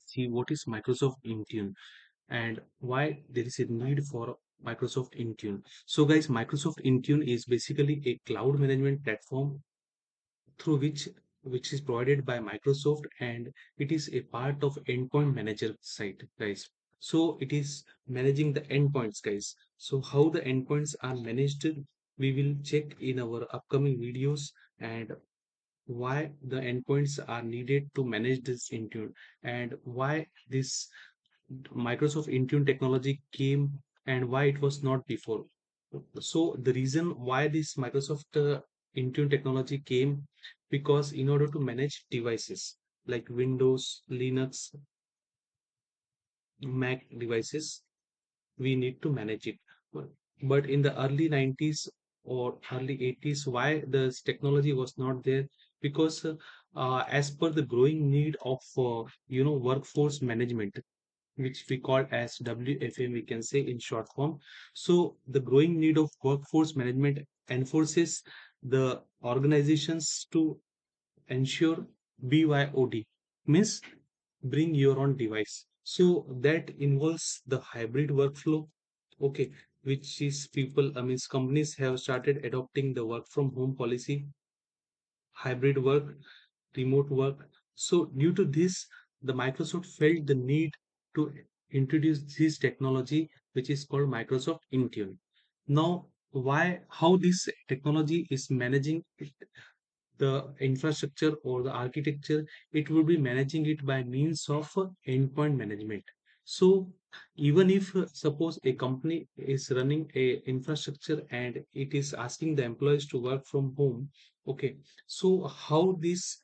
see what is Microsoft Intune and why there is a need for Microsoft Intune. So guys, Microsoft Intune is basically a cloud management platform through which is provided by Microsoft, and it is a part of Endpoint Manager site, guys. So it is managing the endpoints, guys. So how the endpoints are managed, we will check in our upcoming videos, and why the endpoints are needed to manage this Intune, and why this Microsoft Intune technology came and why it was not before. So the reason why this Microsoft Intune technology came, because in order to manage devices like Windows, Linux, Mac devices, we need to manage it. But in the early 90s or early 80s, why this technology was not there? Because as per the growing need of workforce management, which we call as WFM, we can say in short form. So the growing need of workforce management enforces the organizations to ensure BYOD, means bring your own device. So that involves the hybrid workflow, okay, which is people, I mean, companies have started adopting the work from home policy, hybrid work, remote work. So due to this, the Microsoft felt the need to introduce this technology, which is called Microsoft Intune. Now, how this technology is managing the infrastructure or the architecture, it will be managing it by means of endpoint management. So even if suppose a company is running a infrastructure and it is asking the employees to work from home, okay, so how these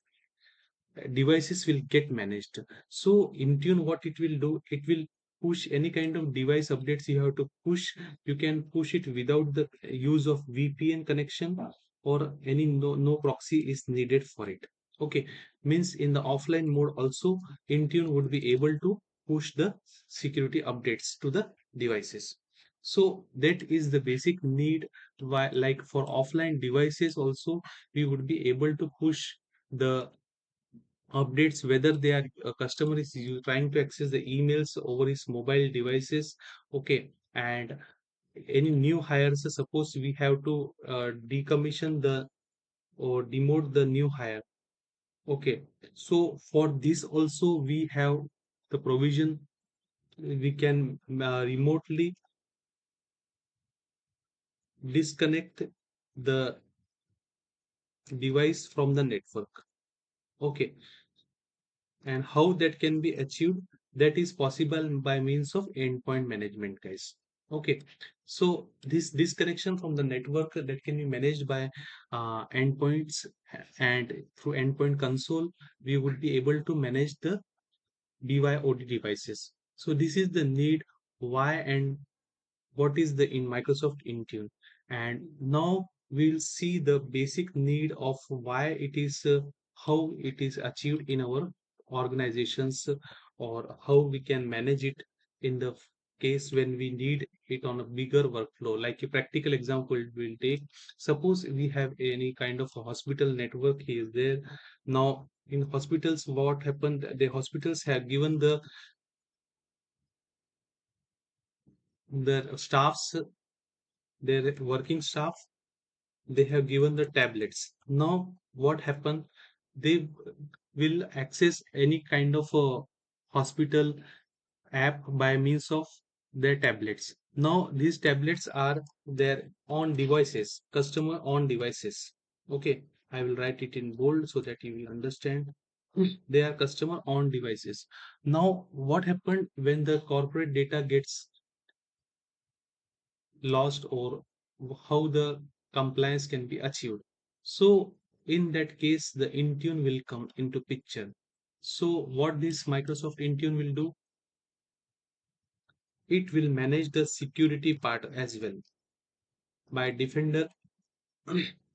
devices will get managed? So Intune, what it will do, it will push any kind of device updates you have to push. You can push it without the use of VPN connection, or any no proxy is needed for it. Okay, means in the offline mode also, Intune would be able to push the security updates to the devices. So that is the basic need. Why, like for offline devices also, we would be able to push the updates, whether they are a customer is trying to access the emails over his mobile devices, okay, and any new hires, suppose we have to decommission the or demote the new hire, okay, so for this also we have the provision. We can remotely disconnect the device from the network, okay, and how that can be achieved, that is possible by means of endpoint management, guys. Okay, so this disconnection from the network that can be managed by endpoints, and through endpoint console we would be able to manage the BYOD devices. So this is the need, why, and what is the in Microsoft Intune. And now we'll see the basic need of why it is, how it is achieved in our organizations, or how we can manage it in the case when we need it on a bigger workflow. Like a practical example we'll take, suppose we have any kind of a hospital network is there. Now in hospitals, what happened, the hospitals have given the staffs, their working staff, they have given the tablets. Now what happened, they will access any kind of a hospital app by means of their tablets. Now these tablets are their own devices, customer own devices, okay, I will write it in bold so that you will understand. They are customer own devices. Now what happened when the corporate data gets lost, or how the compliance can be achieved? So in that case, the Intune will come into picture. So what this Microsoft Intune will do, it will manage the security part as well. By Defender,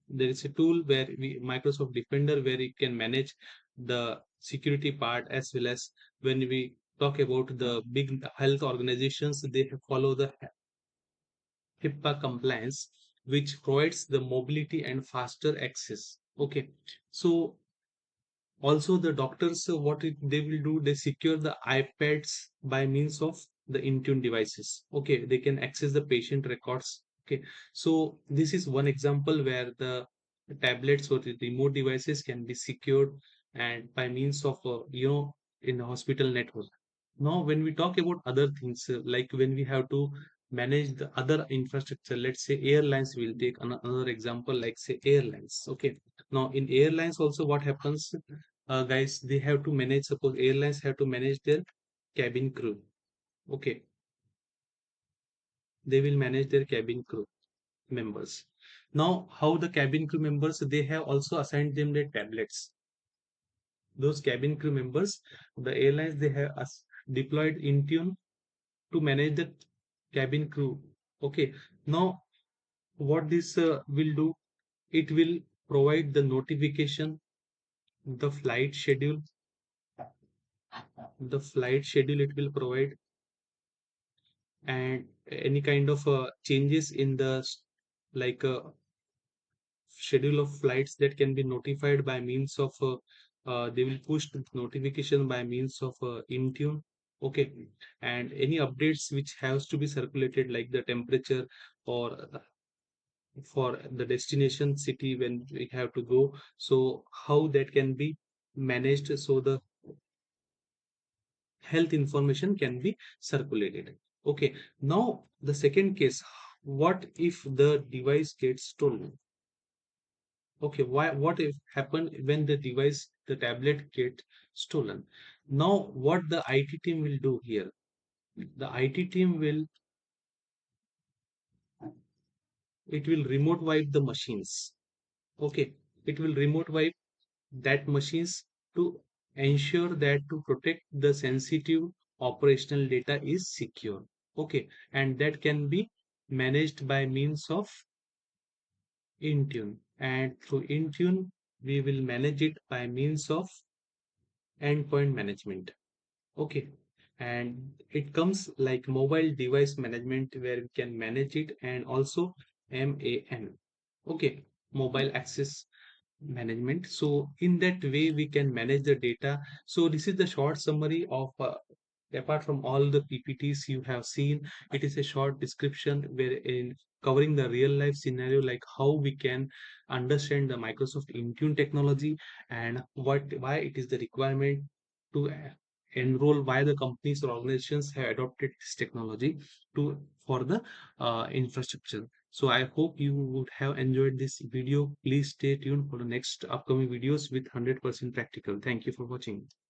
there is a tool where Microsoft Defender, where it can manage the security part, as well as when we talk about the big health organizations, they follow the HIPAA compliance, which provides the mobility and faster access. Okay, so Also the doctors, they will do, they secure the iPads by means of the Intune devices. Okay, they can access the patient records. Okay, so this is one example where the tablets or the remote devices can be secured and by means of in the hospital network. Now when we talk about other things, like when we have to manage the other infrastructure, let's say airlines, will take another example, like say airlines. Okay, now in airlines also what happens, guys, they have to manage, suppose airlines have to manage their cabin crew. Okay, they will manage their cabin crew members. Now how the cabin crew members, they have also assigned them their tablets. Those cabin crew members, the airlines, they have deployed Intune to manage the cabin crew. Okay, now what this will do, it will provide the notification, the flight schedule, it will provide, and any kind of changes in the like schedule of flights that can be notified by means of they will push the notification by means of Intune. Okay, and any updates which has to be circulated, like the temperature, or for the destination city when we have to go, so how that can be managed, so the health information can be circulated. Okay, now the second case, what if the device gets stolen? Okay, why, what if happen when the device, the tablet get stolen? Now what the IT team will do here, the IT team will, it will remote wipe the machines. Okay, it will remote wipe that machines to ensure that, to protect the sensitive operational data is secure. Okay, and that can be managed by means of Intune, and through Intune we will manage it by means of endpoint management. Okay, and it comes like mobile device management, where we can manage it, and also MAN. Okay, mobile access management. So in that way we can manage the data. So this is the short summary of apart from all the PPTs you have seen, it is a short description wherein covering the real life scenario, like how we can understand the Microsoft Intune technology, and why it is the requirement to enroll, why the companies or organizations have adopted this technology to for the infrastructure. So I hope you would have enjoyed this video. Please stay tuned for the next upcoming videos with 100% practical. Thank you for watching.